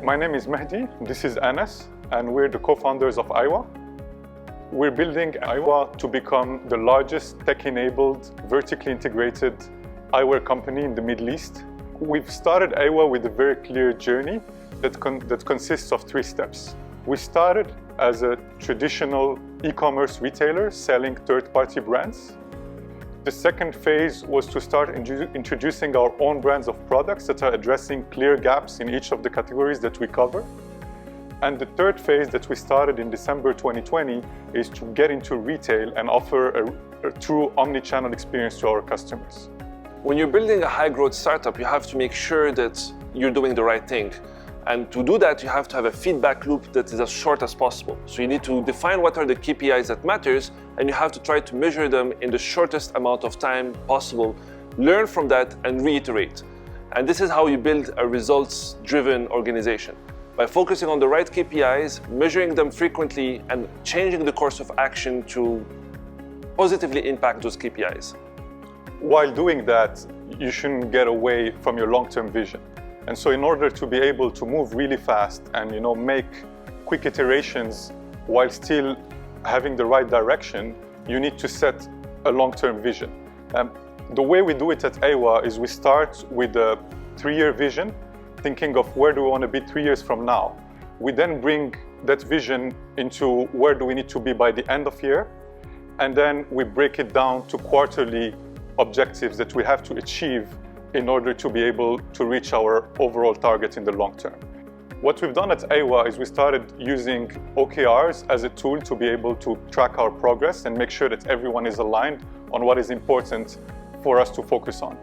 My name is Mehdi, this is Anass, and we're the co-founders of eyewa. We're building eyewa to become the largest tech-enabled, vertically integrated eyewear company in the Middle East. We've started eyewa with a very clear journey that consists of 3 steps. We started as a traditional e-commerce retailer selling third-party brands. The second phase was to start introducing our own brands of products that are addressing clear gaps in each of the categories that we cover. And the third phase that we started in December 2020 is to get into retail and offer a true omni-channel experience to our customers. When you're building a high-growth startup, you have to make sure that you're doing the right thing. And to do that, you have to have a feedback loop that is as short as possible. So you need to define what are the KPIs that matters, and you have to try to measure them in the shortest amount of time possible, learn from that and reiterate. And this is how you build a results-driven organization. By focusing on the right KPIs, measuring them frequently, and changing the course of action to positively impact those KPIs. While doing that, you shouldn't get away from your long-term vision. And so in order to be able to move really fast and make quick iterations while still having the right direction, you need to set a long-term vision. The way we do it at eyewa is we start with a 3-year vision, thinking of where do we want to be 3 years from now. We then bring that vision into where do we need to be by the end of year, and then we break it down to quarterly objectives that we have to achieve in order to be able to reach our overall target in the long term. What we've done at eyewa is we started using OKRs as a tool to be able to track our progress and make sure that everyone is aligned on what is important for us to focus on.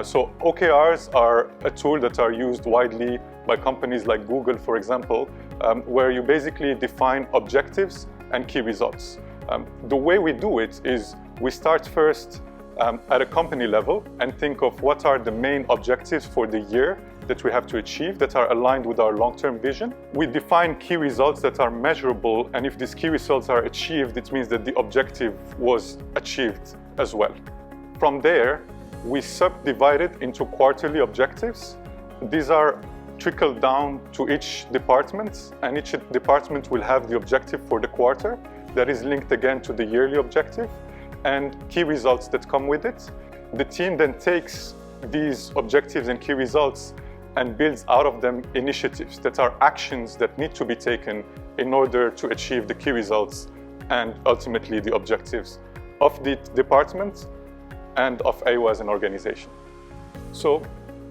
So OKRs are a tool that are used widely by companies like Google, for example, where you basically define objectives and key results. The way we do it is we start first at a company level and think of what are the main objectives for the year that we have to achieve that are aligned with our long-term vision. We define key results that are measurable, and if these key results are achieved, it means that the objective was achieved as well. From there, we subdivide it into quarterly objectives. These are trickled down to each department, and each department will have the objective for the quarter that is linked again to the yearly objective and key results that come with it. The team then takes these objectives and key results and builds out of them initiatives that are actions that need to be taken in order to achieve the key results and ultimately the objectives of the department and of eyewa as an organization. So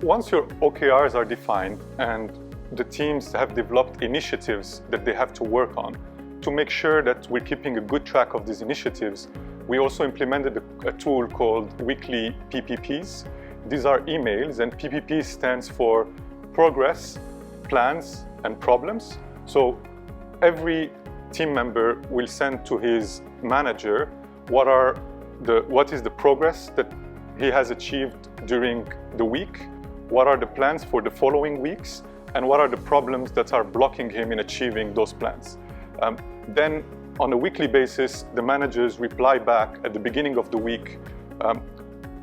once your OKRs are defined and the teams have developed initiatives that they have to work on, to make sure that we're keeping a good track of these initiatives, we also implemented a tool called weekly ppps. These are emails, and PPP stands for progress, plans, and problems. So every team member will send to his manager what is the progress that he has achieved during the week, what are the plans for the following weeks, and what are the problems that are blocking him in achieving those plans. Then on a weekly basis, the managers reply back at the beginning of the week,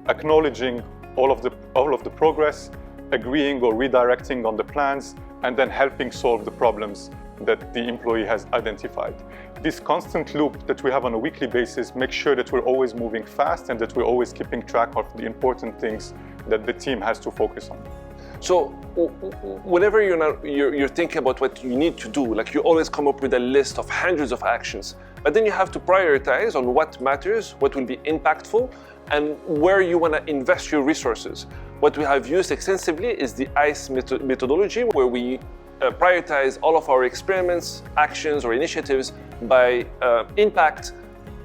acknowledging all of the progress, agreeing or redirecting on the plans, and then helping solve the problems that the employee has identified. This constant loop that we have on a weekly basis makes sure that we're always moving fast and that we're always keeping track of the important things that the team has to focus on. So whenever you're thinking about what you need to do, like you always come up with a list of hundreds of actions, but then you have to prioritize on what matters, what will be impactful, and where you want to invest your resources. What we have used extensively is the ICE methodology, where we prioritize all of our experiments, actions, or initiatives by impact,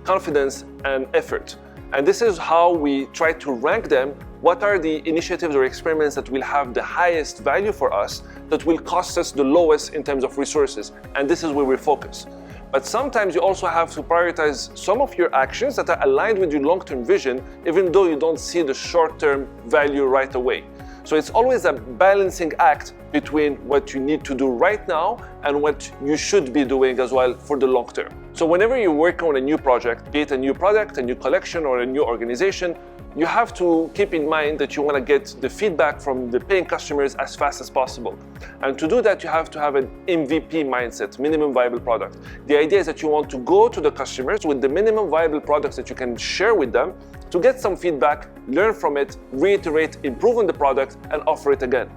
confidence, and effort. And this is how we try to rank them. What are the initiatives or experiments that will have the highest value for us, that will cost us the lowest in terms of resources? And this is where we focus. But sometimes you also have to prioritize some of your actions that are aligned with your long-term vision, even though you don't see the short-term value right away. So it's always a balancing act between what you need to do right now and what you should be doing as well for the long term. So whenever you're working on a new project, be it a new product, a new collection, or a new organization, you have to keep in mind that you want to get the feedback from the paying customers as fast as possible. And to do that, you have to have an MVP mindset, minimum viable product. The idea is that you want to go to the customers with the minimum viable products that you can share with them to get some feedback, learn from it, reiterate, improve on the product, and offer it again.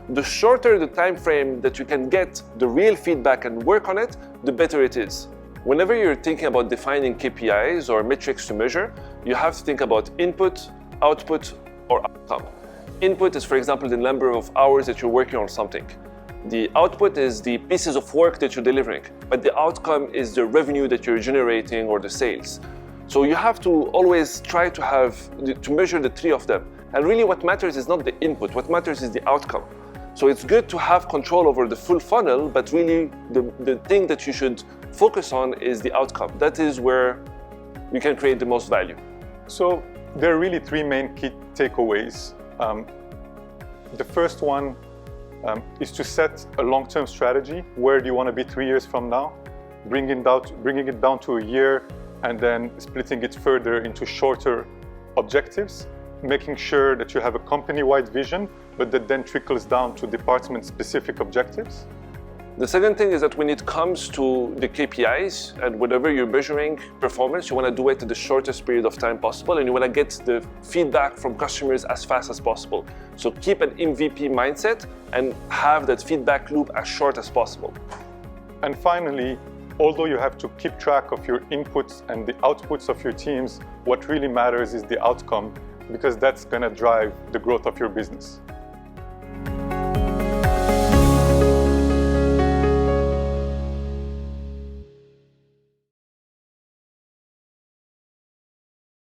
The shorter the time frame that you can get the real feedback and work on it, the better it is. Whenever you're thinking about defining KPIs or metrics to measure, you have to think about input, output, or outcome. Input is, for example, the number of hours that you're working on something. The output is the pieces of work that you're delivering, but the outcome is the revenue that you're generating or the sales. So you have to always try to measure the three of them. And really what matters is not the input, what matters is the outcome. So it's good to have control over the full funnel, but really the thing that you should focus on is the outcome. That is where you can create the most value. So there are really three main key takeaways. The first one is to set a long-term strategy. Where do you want to be 3 years from now? Bringing it down to a year and then splitting it further into shorter objectives, making sure that you have a company-wide vision, but that then trickles down to department-specific objectives. The second thing is that when it comes to the KPIs and whenever you're measuring performance, you want to do it in the shortest period of time possible, and you want to get the feedback from customers as fast as possible. So keep an MVP mindset and have that feedback loop as short as possible. And finally, although you have to keep track of your inputs and the outputs of your teams, what really matters is the outcome, because that's going to drive the growth of your business.